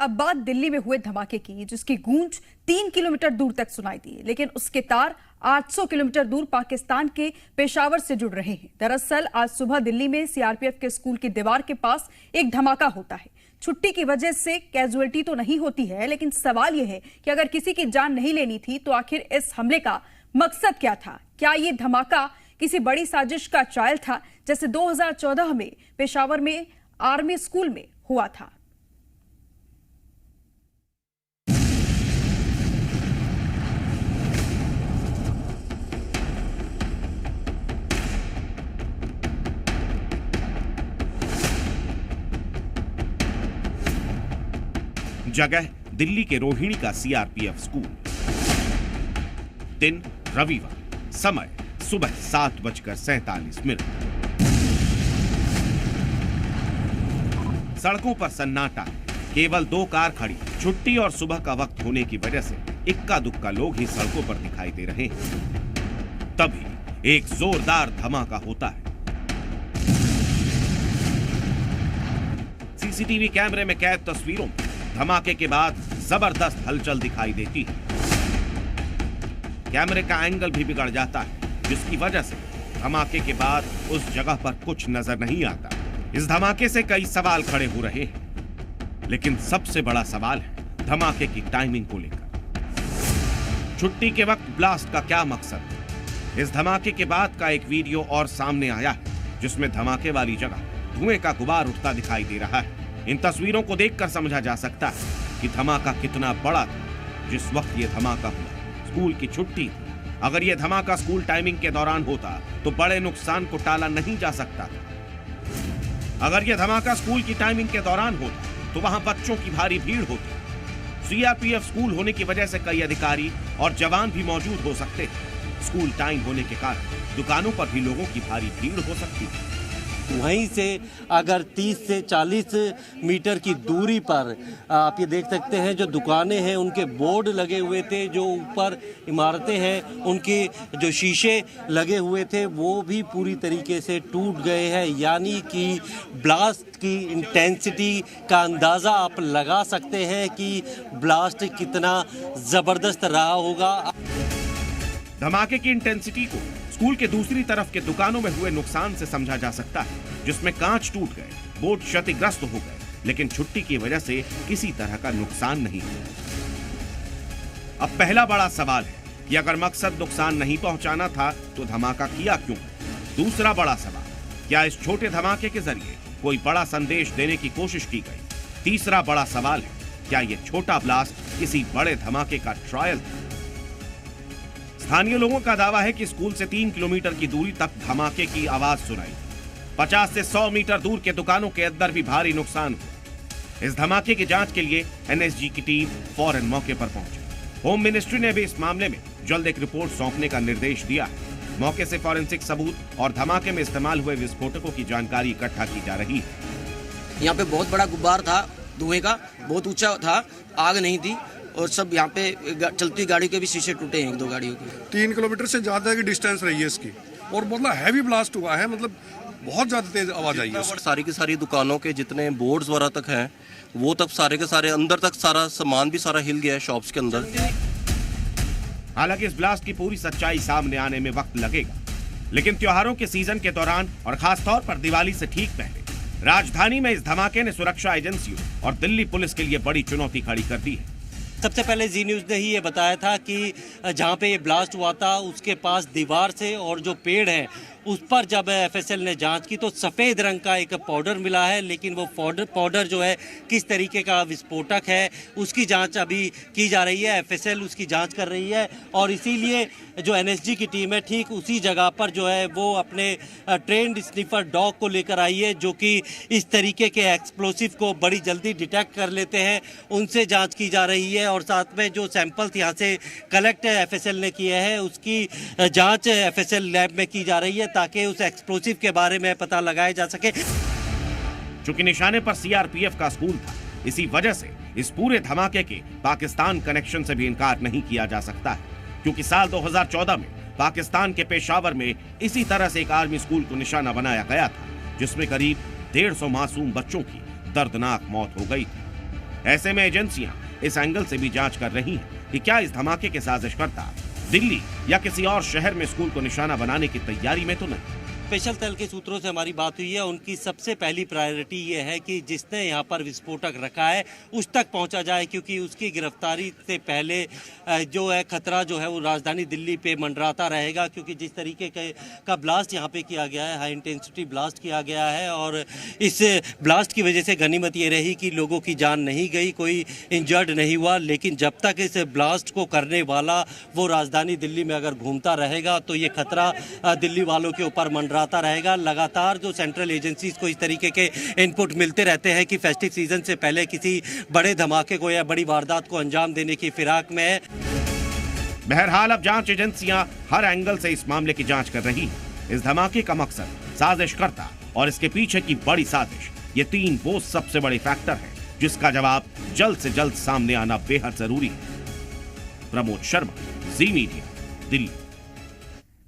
अब बात दिल्ली में हुए धमाके की, जिसकी गूंज 3 किलोमीटर दूर तक सुनाई दी, लेकिन उसके तार 800 किलोमीटर दूर पाकिस्तान के पेशावर से जुड़ रहे हैं। दरअसल आज सुबह दिल्ली में सीआरपीएफ के स्कूल की दीवार के पास एक धमाका होता है। छुट्टी की वजह से कैजुअलिटी तो नहीं होती है, लेकिन सवाल यह है कि अगर किसी की जान नहीं लेनी थी तो आखिर इस हमले का मकसद क्या था? क्या ये धमाका किसी बड़ी साजिश का ट्रायल था, जैसे 2014 में पेशावर में आर्मी स्कूल में हुआ था? जगह दिल्ली के रोहिणी का सीआरपीएफ स्कूल। दिन रविवार, समय सुबह 7:47। सड़कों पर सन्नाटा, केवल 2 कार खड़ी। छुट्टी और सुबह का वक्त होने की वजह से इक्का दुक्का लोग ही सड़कों पर दिखाई दे रहे हैं। तभी एक जोरदार धमाका होता है। सीसीटीवी कैमरे में कैद तस्वीरों में धमाके के बाद जबरदस्त हलचल दिखाई देती है। कैमरे का एंगल भी बिगड़ जाता है, जिसकी वजह से धमाके के बाद उस जगह पर कुछ नजर नहीं आता। इस धमाके से कई सवाल खड़े हो रहे हैं, लेकिन सबसे बड़ा सवाल है धमाके की टाइमिंग को लेकर। छुट्टी के वक्त ब्लास्ट का क्या मकसद है? इस धमाके के बाद का एक वीडियो और सामने आया है, जिसमें धमाके वाली जगह धुएं का गुबार उठता दिखाई दे रहा है। इन तस्वीरों को देखकर समझा जा सकता है कि धमाका कितना बड़ा था। जिस वक्त ये धमाका हुआ, स्कूल की छुट्टी थी। अगर ये धमाका स्कूल टाइमिंग के दौरान होता तो बड़े नुकसान को टाला नहीं जा सकता था। अगर ये धमाका स्कूल की टाइमिंग के दौरान होता तो वहां बच्चों की भारी भीड़ होती। सीआरपीएफ स्कूल होने की वजह से कई अधिकारी और जवान भी मौजूद हो सकते थे। स्कूल टाइम होने के कारण दुकानों पर भी लोगों की भारी भीड़ हो सकती थी। वहीं से अगर 30 से 40 मीटर की दूरी पर आप ये देख सकते हैं, जो दुकानें हैं उनके बोर्ड लगे हुए थे, जो ऊपर इमारतें हैं उनके जो शीशे लगे हुए थे वो भी पूरी तरीके से टूट गए हैं। यानी कि ब्लास्ट की इंटेंसिटी का अंदाज़ा आप लगा सकते हैं कि ब्लास्ट कितना ज़बरदस्त रहा होगा। धमाके की इंटेंसिटी को स्कूल के दूसरी तरफ के दुकानों में हुए नुकसान से समझा जा सकता है, जिसमें कांच टूट गए, बोर्ड क्षतिग्रस्त हो गए, लेकिन छुट्टी की वजह से किसी तरह का नुकसान नहीं हुआ। अब पहला बड़ा सवाल है कि अगर मकसद नुकसान नहीं पहुंचाना था तो धमाका किया क्यों? दूसरा बड़ा सवाल, क्या इस छोटे धमाके के जरिए कोई बड़ा संदेश देने की कोशिश की गई? तीसरा बड़ा सवाल है, क्या यह छोटा ब्लास्ट किसी बड़े धमाके का ट्रायल था? स्थानीय लोगों का दावा है कि स्कूल से 3 किलोमीटर की दूरी तक धमाके की आवाज सुनाई। 50 से 100 मीटर दूर के दुकानों के अंदर भी भारी नुकसान हुआ। इस धमाके की जांच के लिए एनएसजी की टीम फौरन मौके पर पहुंची। होम मिनिस्ट्री ने भी इस मामले में जल्द एक रिपोर्ट सौंपने का निर्देश दिया है। मौके से फॉरेंसिक सबूत और धमाके में इस्तेमाल हुए विस्फोटकों की जानकारी इकट्ठा की जा रही है। यहाँ पे बहुत बड़ा गुब्बार था, धुएं का बहुत ऊंचा था, आग नहीं थी और सब यहाँ पे चलती गाड़ी के भी शीशे टूटे हैं, 1-2 गाड़ियों के। 3 किलोमीटर से ज्यादा की डिस्टेंस रही है इसकी, और मतलब हैवी ब्लास्ट हुआ है, मतलब बहुत ज्यादा तेज आवाज आई है। सारी की सारी दुकानों के जितने बोर्ड्स वगैरह तक हैं वो तब सारे के सारे अंदर तक सारा सामान भी सारा हिल गया है शॉप्स के अंदर। हालांकि इस ब्लास्ट की पूरी सच्चाई सामने आने में वक्त लगेगा, लेकिन त्योहारों के सीजन के दौरान और खासतौर पर दिवाली से ठीक पहले राजधानी में इस धमाके ने सुरक्षा एजेंसियों और दिल्ली पुलिस के लिए बड़ी चुनौती खड़ी कर दी है। सबसे पहले जी न्यूज़ ने ही ये बताया था कि जहाँ पे ये ब्लास्ट हुआ था उसके पास दीवार से और जो पेड़ है उस पर जब एफएसएल ने जांच की तो सफ़ेद रंग का एक पाउडर मिला है, लेकिन वो पाउडर जो है किस तरीके का विस्फोटक है उसकी जांच अभी की जा रही है। एफएसएल उसकी जांच कर रही है और इसीलिए जो एनएसजी की टीम है ठीक उसी जगह पर जो है वो अपने ट्रेंड स्निफर डॉग को लेकर आई है, जो कि इस तरीके के एक्सप्लोसिव को बड़ी जल्दी डिटेक्ट कर लेते हैं। उनसे जाँच की जा रही है और साथ में जो सैंपल्स यहाँ से कलेक्ट एफएसएल ने किए हैं उसकी जाँच एफएसएल लैब में की जा रही है, ताकि उस एक्सप्लोसिव के बारे में पता लगाया जा सके। चूंकि निशाने पर सीआरपीएफ का स्कूल था, इसी वजह से इस पूरे धमाके के पाकिस्तान कनेक्शन से भी इनकार नहीं किया जा सकता है, क्योंकि साल 2014 में पाकिस्तान के पेशावर में इसी तरह से एक आर्मी स्कूल को निशाना बनाया गया था, जिसमें करीब 150 मासूम बच्चों की दर्दनाक मौत हो गई थी। ऐसे में एजेंसियां इस एंगल से भी जांच कर रही हैं कि क्या इस धमाके के साजिशकर्ता दिल्ली या किसी और शहर में स्कूल को निशाना बनाने की तैयारी में तो नहीं। स्पेशल सेल के सूत्रों से हमारी बात हुई है, उनकी सबसे पहली प्रायोरिटी ये है कि जिसने यहाँ पर विस्फोटक रखा है उस तक पहुँचा जाए, क्योंकि उसकी गिरफ्तारी से पहले जो है खतरा जो है वो राजधानी दिल्ली पे मंडराता रहेगा, क्योंकि जिस तरीके का ब्लास्ट यहाँ पे किया गया है, हाई इंटेंसिटी ब्लास्ट किया गया है, और इस ब्लास्ट की वजह से गनीमत ये रही कि लोगों की जान नहीं गई, कोई इंजर्ड नहीं हुआ। लेकिन जब तक इस ब्लास्ट को करने वाला वो राजधानी दिल्ली में अगर घूमता रहेगा तो ये खतरा दिल्ली वालों के ऊपर मंडराता रहेगा। लगातार जो सेंट्रल एजेंसीज को इस तरीके के इनपुट मिलते रहते हैं कि फेस्टिव सीजन से पहले किसी बड़े धमाके को या बड़ी वारदात को अंजाम देने की फिराक में है। बहरहाल अब जांच एजेंसियां हर एंगल से इस मामले की जांच कर रही हैं। इस धमाके का मकसद, साजिशकर्ता और इसके पीछे की बड़ी साजिश, ये तीन वो सबसे बड़े फैक्टर हैं जिसका जवाब जल्द से जल्द सामने आना बेहद जरूरी है। प्रमोद शर्मा, जी मीडिया, दिल्ली।